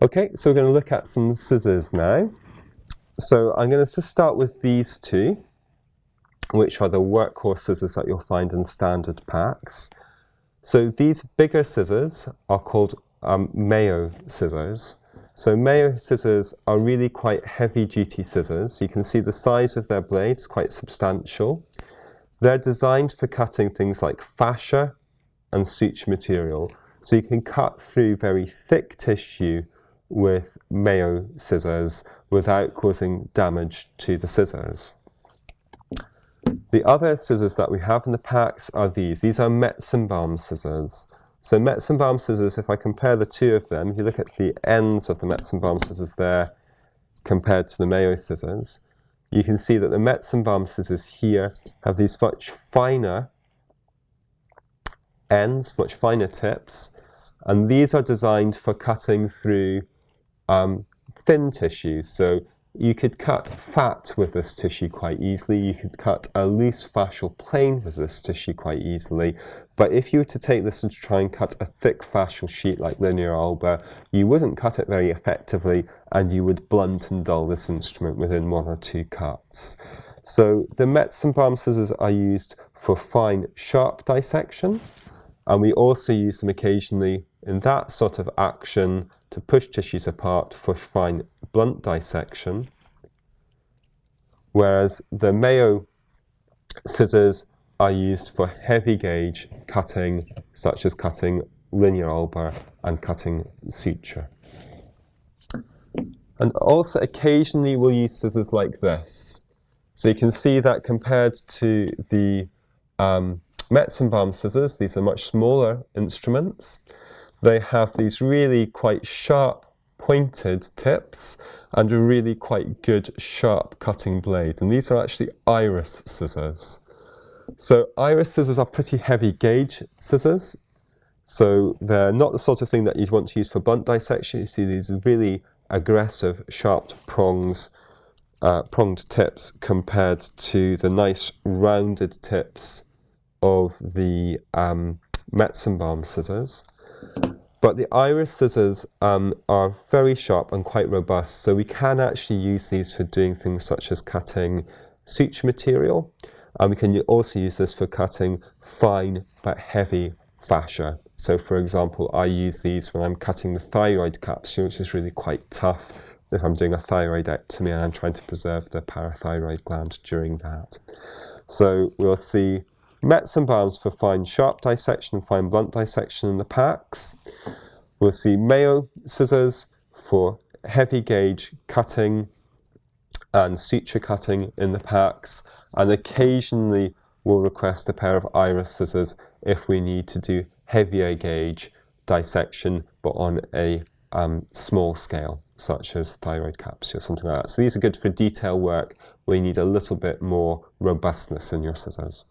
Okay, so we're going to look at some scissors now. So I'm going to just start with these two, which are the workhorse scissors that you'll find in standard packs. So these bigger scissors are called Mayo scissors. So Mayo scissors are really quite heavy-duty scissors. You can see the size of their blades, quite substantial. They're designed for cutting things like fascia and suture material. So you can cut through very thick tissue with Mayo scissors without causing damage to the scissors. The other scissors that we have in the packs are these. These are Metzenbaum scissors. So Metzenbaum scissors, if I compare the two of them, if you look at the ends of the Metzenbaum scissors there compared to the Mayo scissors, you can see that the Metzenbaum scissors here have these much finer ends, much finer tips, and these are designed for cutting through thin tissues. So you could cut fat with this tissue quite easily. You could cut a loose fascial plane with this tissue quite easily. But if you were to take this and try and cut a thick fascial sheet like linear alba, you wouldn't cut it very effectively, and you would blunt and dull this instrument within one or two cuts. So the Metzenbaum scissors are used for fine, sharp dissection, and we also use them occasionally in that sort of action to push tissues apart for fine, blunt dissection, whereas the Mayo scissors are used for heavy gauge cutting, such as cutting linear alba and cutting suture. And also occasionally we'll use scissors like this. So you can see that compared to the Metzenbaum scissors, these are much smaller instruments. They have these really quite sharp pointed tips and a really quite good sharp cutting blade. And these are actually Iris scissors. So Iris scissors are pretty heavy gauge scissors. So they're not the sort of thing that you'd want to use for blunt dissection. You see these really aggressive sharp pronged tips compared to the nice rounded tips of the Metzenbaum scissors. But the Iris scissors are very sharp and quite robust, so we can actually use these for doing things such as cutting suture material. And we can also use this for cutting fine but heavy fascia. So for example, I use these when I'm cutting the thyroid capsule, which is really quite tough if I'm doing a thyroidectomy and I'm trying to preserve the parathyroid gland during that. So we'll see Metzenbaums for fine sharp dissection and fine blunt dissection in the packs. We'll see Mayo scissors for heavy gauge cutting and suture cutting in the packs, and occasionally we'll request a pair of Iris scissors if we need to do heavier gauge dissection but on a small scale, such as thyroid capsule, something like that. So these are good for detail work where you need a little bit more robustness in your scissors.